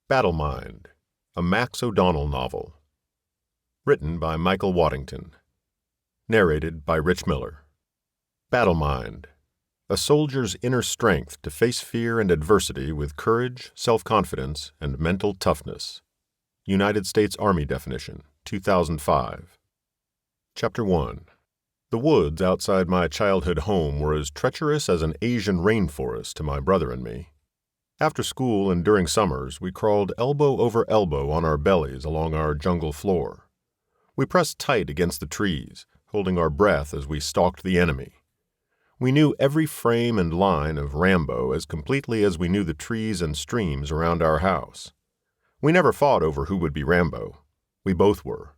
Battlemind, a Max O'Donnell novel. Written by Michael Waddington. Narrated by Rich Miller. Battlemind, a soldier's inner strength to face fear and adversity with courage, self-confidence, and mental toughness. United States Army definition, 2005. Chapter 1. The woods outside my childhood home were as treacherous as an Asian rainforest to my brother and me. After school and during summers, we crawled elbow over elbow on our bellies along our jungle floor. We pressed tight against the trees, holding our breath as we stalked the enemy. We knew every frame and line of Rambo as completely as we knew the trees and streams around our house. We never fought over who would be Rambo. We both were.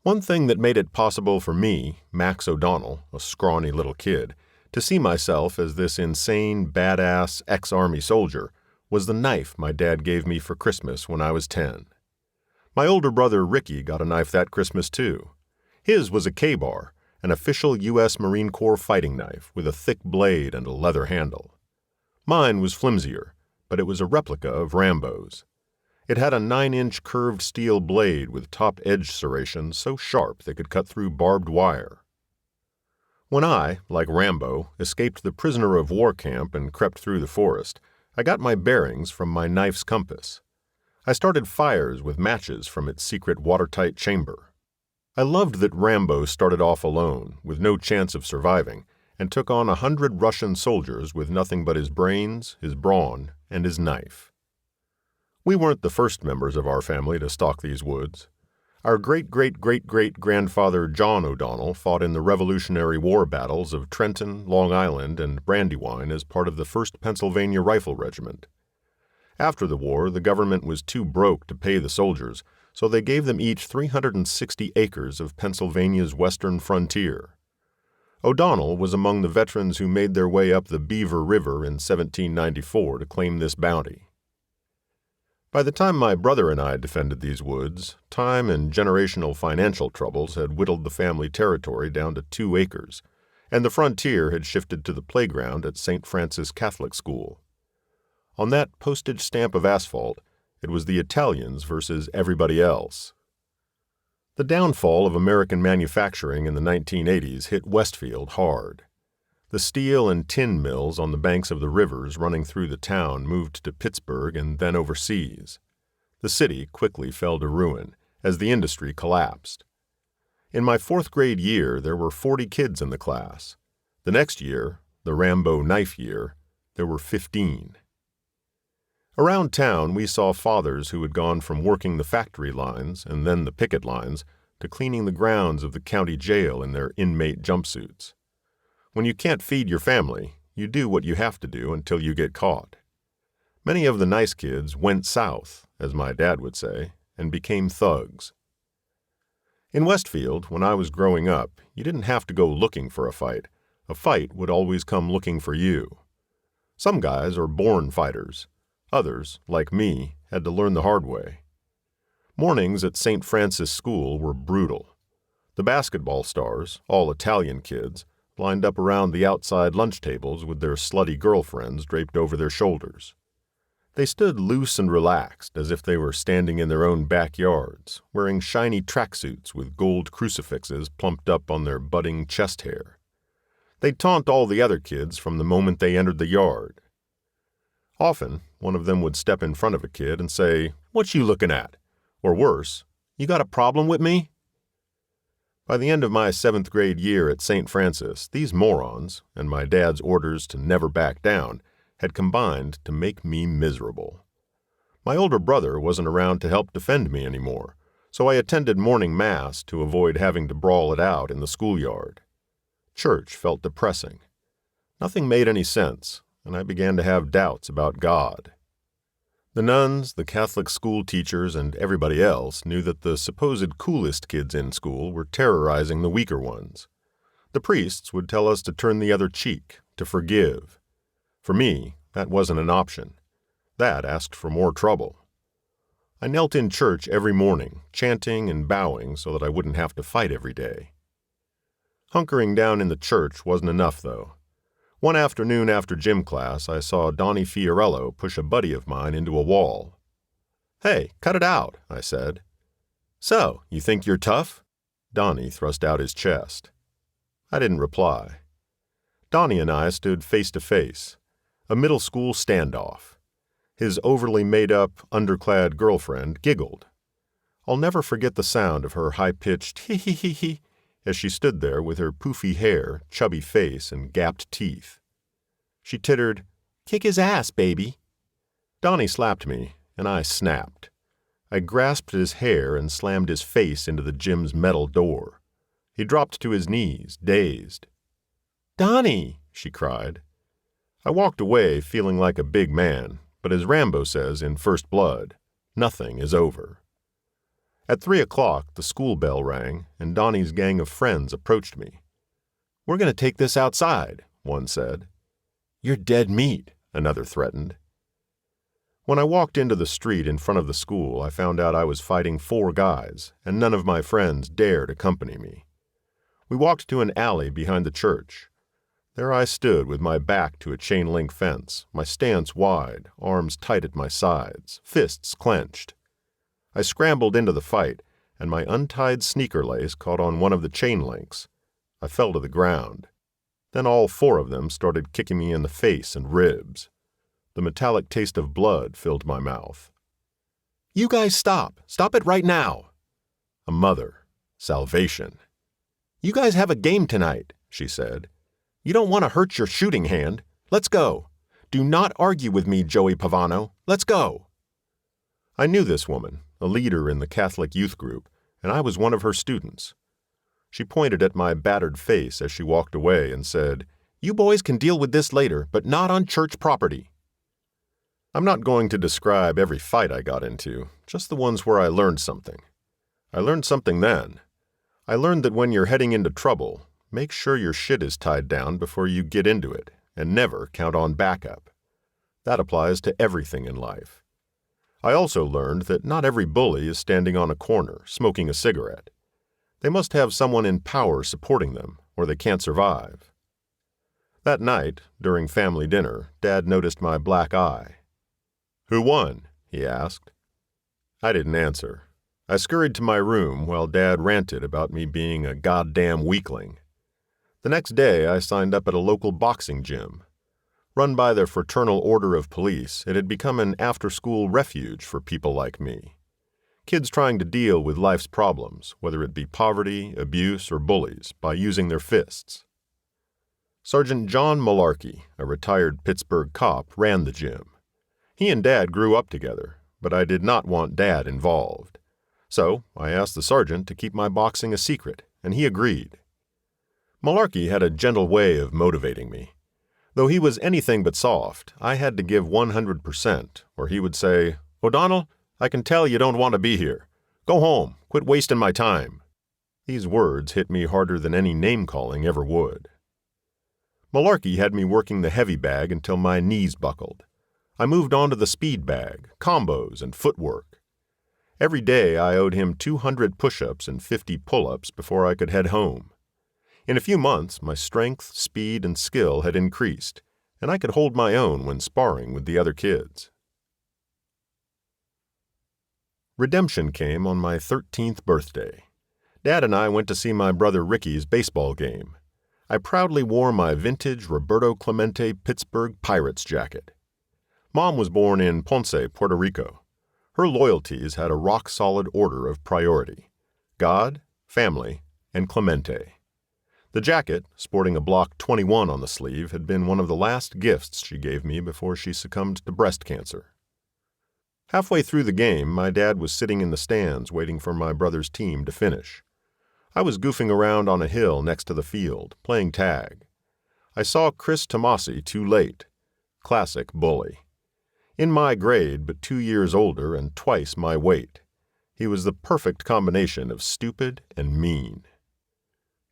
One thing that made it possible for me, Max O'Donnell, a scrawny little kid, to see myself as this insane, badass ex-Army soldier was the knife my dad gave me for Christmas when I was 10. My older brother Ricky got a knife that Christmas too. His was a K-bar, an official U.S. Marine Corps fighting knife with a thick blade and a leather handle. Mine was flimsier, but it was a replica of Rambo's. It had a 9-inch curved steel blade with top edge serrations so sharp they could cut through barbed wire. When I, like Rambo, escaped the prisoner of war camp and crept through the forest, I got my bearings from my knife's compass. I started fires with matches from its secret watertight chamber. I loved that Rambo started off alone, with no chance of surviving, and took on 100 Russian soldiers with nothing but his brains, his brawn, and his knife. We weren't the first members of our family to stalk these woods. Our great-great-great-great-grandfather John O'Donnell fought in the Revolutionary War battles of Trenton, Long Island, and Brandywine as part of the 1st Pennsylvania Rifle Regiment. After the war, the government was too broke to pay the soldiers, so they gave them each 360 acres of Pennsylvania's western frontier. O'Donnell was among the veterans who made their way up the Beaver River in 1794 to claim this bounty. By the time my brother and I defended these woods, time and generational financial troubles had whittled the family territory down to 2 acres, and the frontier had shifted to the playground at St. Francis Catholic School. On that postage stamp of asphalt, it was the Italians versus everybody else. The downfall of American manufacturing in the 1980s hit Westfield hard. The steel and tin mills on the banks of the rivers running through the town moved to Pittsburgh and then overseas. The city quickly fell to ruin as the industry collapsed. In my 4th grade year, there were 40 kids in the class. The next year, the Rambo knife year, there were 15. Around town, we saw fathers who had gone from working the factory lines and then the picket lines to cleaning the grounds of the county jail in their inmate jumpsuits. When you can't feed your family, you do what you have to do until you get caught. Many of the nice kids went south, as my dad would say, and became thugs. In Westfield, when I was growing up, you didn't have to go looking for a fight. A fight would always come looking for you. Some guys are born fighters. Others, like me, had to learn the hard way. Mornings at St. Francis School were brutal. The basketball stars, all Italian kids, lined up around the outside lunch tables with their slutty girlfriends draped over their shoulders. They stood loose and relaxed as if they were standing in their own backyards, wearing shiny tracksuits with gold crucifixes plumped up on their budding chest hair. They'd taunt all the other kids from the moment they entered the yard. Often, one of them would step in front of a kid and say, "What you looking at?" Or worse, "You got a problem with me?" By the end of my 7th grade year at St. Francis, these morons, and my dad's orders to never back down, had combined to make me miserable. My older brother wasn't around to help defend me anymore, so I attended morning mass to avoid having to brawl it out in the schoolyard. Church felt depressing. Nothing made any sense, and I began to have doubts about God. The nuns, the Catholic school teachers, and everybody else knew that the supposed coolest kids in school were terrorizing the weaker ones. The priests would tell us to turn the other cheek, to forgive. For me, that wasn't an option. That asked for more trouble. I knelt in church every morning, chanting and bowing so that I wouldn't have to fight every day. Hunkering down in the church wasn't enough, though. One afternoon after gym class, I saw Donnie Fiorello push a buddy of mine into a wall. "Hey, cut it out," I said. "So, you think you're tough?" Donnie thrust out his chest. I didn't reply. Donnie and I stood face to face, a middle school standoff. His overly made-up, underclad girlfriend giggled. I'll never forget the sound of her high-pitched hee-hee-hee-hee as she stood there with her poofy hair, chubby face, and gapped teeth. She tittered, "Kick his ass, baby." Donnie slapped me, and I snapped. I grasped his hair and slammed his face into the gym's metal door. He dropped to his knees, dazed. "Donnie!" she cried. I walked away feeling like a big man, but as Rambo says in First Blood, nothing is over. At 3:00, the school bell rang, and Donnie's gang of friends approached me. "We're going to take this outside," one said. "You're dead meat," another threatened. When I walked into the street in front of the school, I found out I was fighting 4 guys, and none of my friends dared accompany me. We walked to an alley behind the church. There I stood with my back to a chain-link fence, my stance wide, arms tight at my sides, fists clenched. I scrambled into the fight, and my untied sneaker lace caught on one of the chain links. I fell to the ground. Then all 4 of them started kicking me in the face and ribs. The metallic taste of blood filled my mouth. "You guys stop! Stop it right now!" A mother. Salvation. "You guys have a game tonight," she said. "You don't want to hurt your shooting hand. Let's go. Do not argue with me, Joey Pavano. Let's go." I knew this woman, a leader in the Catholic youth group, and I was one of her students. She pointed at my battered face as she walked away and said, "You boys can deal with this later, but not on church property." I'm not going to describe every fight I got into, just the ones where I learned something. I learned something then. I learned that when you're heading into trouble, make sure your shit is tied down before you get into it, and never count on backup. That applies to everything in life. I also learned that not every bully is standing on a corner, smoking a cigarette. They must have someone in power supporting them, or they can't survive. That night, during family dinner, Dad noticed my black eye. "Who won?" he asked. I didn't answer. I scurried to my room while Dad ranted about me being a goddamn weakling. The next day, I signed up at a local boxing gym. Run by the Fraternal Order of Police, it had become an after-school refuge for people like me. Kids trying to deal with life's problems, whether it be poverty, abuse, or bullies, by using their fists. Sergeant John Malarkey, a retired Pittsburgh cop, ran the gym. He and Dad grew up together, but I did not want Dad involved. So I asked the sergeant to keep my boxing a secret, and he agreed. Malarkey had a gentle way of motivating me. Though he was anything but soft, I had to give 100%, or he would say, "O'Donnell, I can tell you don't want to be here. Go home. Quit wasting my time." These words hit me harder than any name-calling ever would. Malarkey had me working the heavy bag until my knees buckled. I moved on to the speed bag, combos, and footwork. Every day I owed him 200 push-ups and 50 pull-ups before I could head home. In a few months, my strength, speed, and skill had increased, and I could hold my own when sparring with the other kids. Redemption came on my 13th birthday. Dad and I went to see my brother Ricky's baseball game. I proudly wore my vintage Roberto Clemente Pittsburgh Pirates jacket. Mom was born in Ponce, Puerto Rico. Her loyalties had a rock-solid order of priority: God, family, and Clemente. The jacket, sporting a block 21 on the sleeve, had been one of the last gifts she gave me before she succumbed to breast cancer. Halfway through the game, my dad was sitting in the stands waiting for my brother's team to finish. I was goofing around on a hill next to the field, playing tag. I saw Chris Tomasi too late. Classic bully. In my grade, but 2 years older and twice my weight. He was the perfect combination of stupid and mean.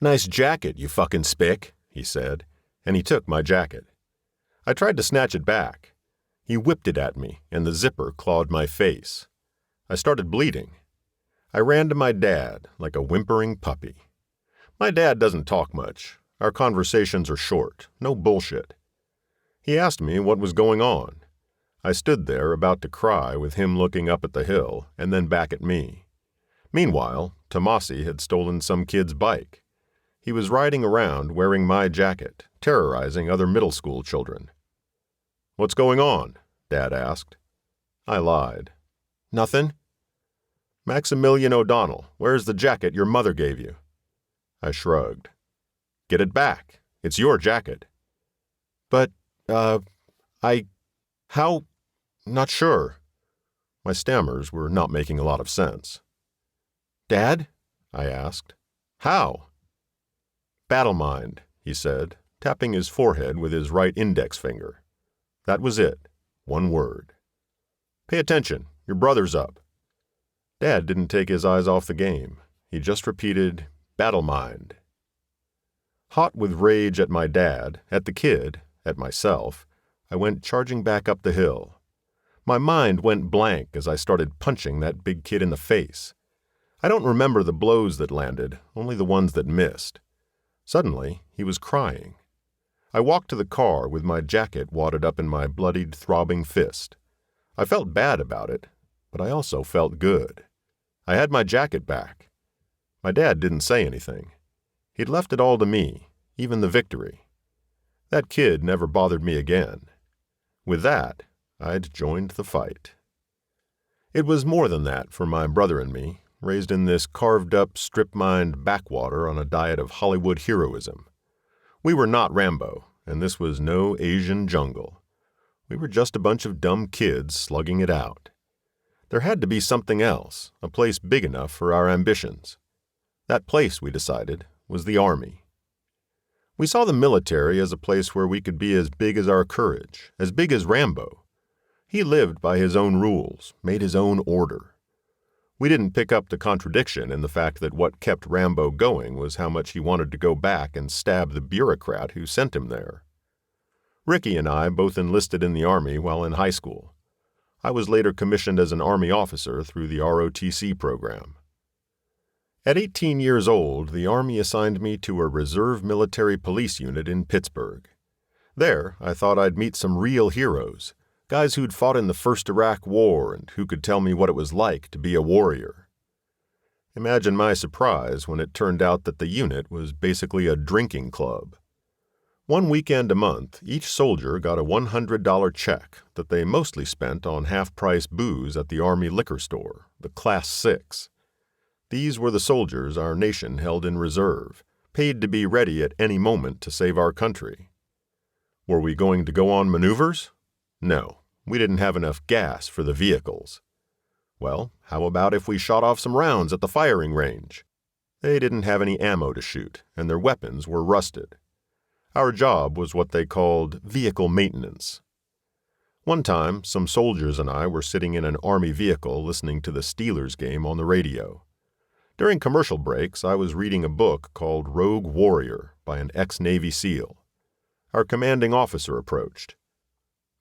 "Nice jacket, you fucking spick," he said, and he took my jacket. I tried to snatch it back. He whipped it at me, and the zipper clawed my face. I started bleeding. I ran to my dad like a whimpering puppy. My dad doesn't talk much. Our conversations are short, no bullshit. He asked me what was going on. I stood there about to cry with him looking up at the hill and then back at me. Meanwhile, Tomasi had stolen some kid's bike. He was riding around wearing my jacket, terrorizing other middle school children. "What's going on?" Dad asked. I lied. "Nothing." "Maximilian O'Donnell, where's the jacket your mother gave you?" I shrugged. "Get it back. It's your jacket." "But, how? Not sure." My stammers were not making a lot of sense. "Dad?" I asked. "How?" "Battlemind," he said, tapping his forehead with his right index finger. That was it. One word. "Pay attention. Your brother's up." Dad didn't take his eyes off the game. He just repeated, "Battlemind." Hot with rage at my dad, at the kid, at myself, I went charging back up the hill. My mind went blank as I started punching that big kid in the face. I don't remember the blows that landed, only the ones that missed. Suddenly, he was crying. I walked to the car with my jacket wadded up in my bloodied, throbbing fist. I felt bad about it, but I also felt good. I had my jacket back. My dad didn't say anything. He'd left it all to me, even the victory. That kid never bothered me again. With that, I'd joined the fight. It was more than that for my brother and me, raised in this carved-up, strip-mined backwater on a diet of Hollywood heroism. We were not Rambo, and this was no Asian jungle. We were just a bunch of dumb kids slugging it out. There had to be something else, a place big enough for our ambitions. That place, we decided, was the Army. We saw the military as a place where we could be as big as our courage, as big as Rambo. He lived by his own rules, made his own order. We didn't pick up the contradiction in the fact that what kept Rambo going was how much he wanted to go back and stab the bureaucrat who sent him there. Ricky and I both enlisted in the Army while in high school. I was later commissioned as an Army officer through the ROTC program. At 18 years old, the Army assigned me to a reserve military police unit in Pittsburgh. There, I thought I'd meet some real heroes, guys who'd fought in the First Iraq War and who could tell me what it was like to be a warrior. Imagine my surprise when it turned out that the unit was basically a drinking club. One weekend a month, each soldier got a $100 check that they mostly spent on half-price booze at the Army liquor store, the Class 6. These were the soldiers our nation held in reserve, paid to be ready at any moment to save our country. Were we going to go on maneuvers? No, we didn't have enough gas for the vehicles. Well, how about if we shot off some rounds at the firing range? They didn't have any ammo to shoot, and their weapons were rusted. Our job was what they called vehicle maintenance. One time, some soldiers and I were sitting in an Army vehicle listening to the Steelers game on the radio. During commercial breaks, I was reading a book called Rogue Warrior by an ex-Navy SEAL. Our commanding officer approached.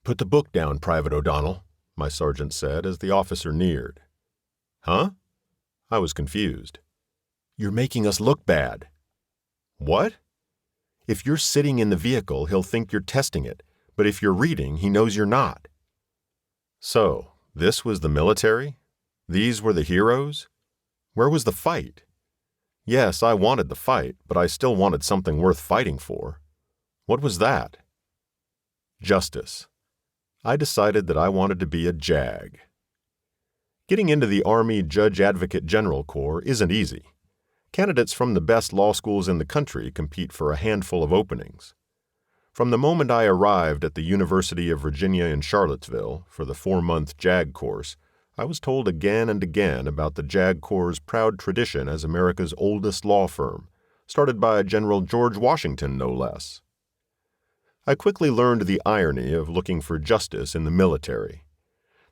"Put the book down, Private O'Donnell," my sergeant said as the officer neared. "Huh?" I was confused. "You're making us look bad." "What?" "If you're sitting in the vehicle, he'll think you're testing it, but if you're reading, he knows you're not." So, this was the military? These were the heroes? Where was the fight? Yes, I wanted the fight, but I still wanted something worth fighting for. What was that? Justice. I decided that I wanted to be a JAG. Getting into the Army Judge Advocate General Corps isn't easy. Candidates from the best law schools in the country compete for a handful of openings. From the moment I arrived at the University of Virginia in Charlottesville for the 4-month JAG course, I was told again and again about the JAG Corps' proud tradition as America's oldest law firm, started by General George Washington, no less. I quickly learned the irony of looking for justice in the military.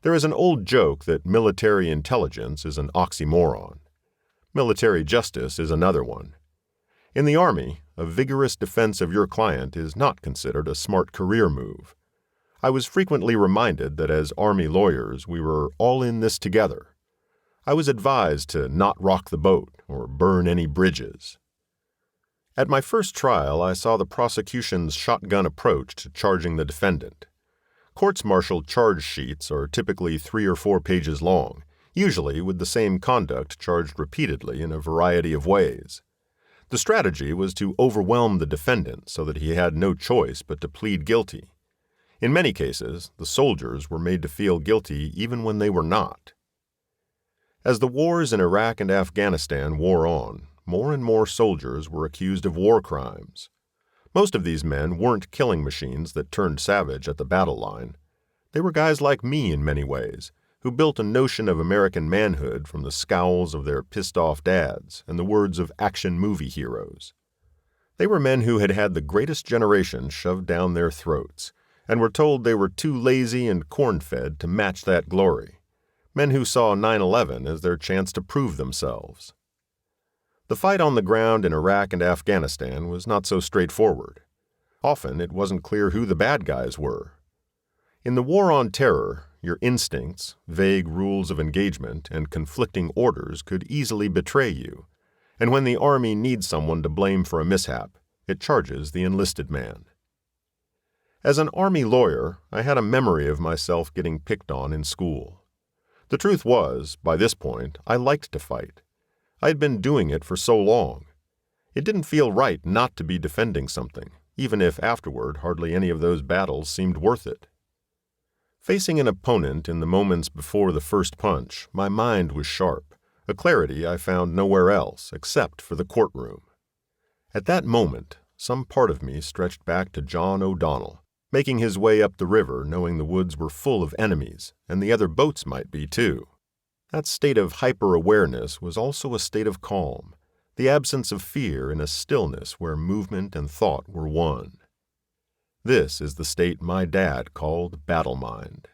There is an old joke that military intelligence is an oxymoron. Military justice is another one. In the Army, a vigorous defense of your client is not considered a smart career move. I was frequently reminded that as Army lawyers we were all in this together. I was advised to not rock the boat or burn any bridges. At my first trial, I saw the prosecution's shotgun approach to charging the defendant. Courts-martial charge sheets are typically 3 or 4 pages long, usually with the same conduct charged repeatedly in a variety of ways. The strategy was to overwhelm the defendant so that he had no choice but to plead guilty. In many cases, the soldiers were made to feel guilty even when they were not. As the wars in Iraq and Afghanistan wore on, more and more soldiers were accused of war crimes. Most of these men weren't killing machines that turned savage at the battle line. They were guys like me in many ways, who built a notion of American manhood from the scowls of their pissed-off dads and the words of action movie heroes. They were men who had had the greatest generation shoved down their throats, and were told they were too lazy and corn-fed to match that glory. Men who saw 9/11 as their chance to prove themselves. The fight on the ground in Iraq and Afghanistan was not so straightforward. Often it wasn't clear who the bad guys were. In the war on terror, your instincts, vague rules of engagement, and conflicting orders could easily betray you, and when the Army needs someone to blame for a mishap, it charges the enlisted man. As an Army lawyer, I had a memory of myself getting picked on in school. The truth was, by this point, I liked to fight. I had been doing it for so long. It didn't feel right not to be defending something, even if afterward hardly any of those battles seemed worth it. Facing an opponent in the moments before the first punch, my mind was sharp, a clarity I found nowhere else except for the courtroom. At that moment, some part of me stretched back to John O'Donnell, making his way up the river knowing the woods were full of enemies, and the other boats might be too. That state of hyper-awareness was also a state of calm, the absence of fear in a stillness where movement and thought were one. This is the state my dad called Battlemind.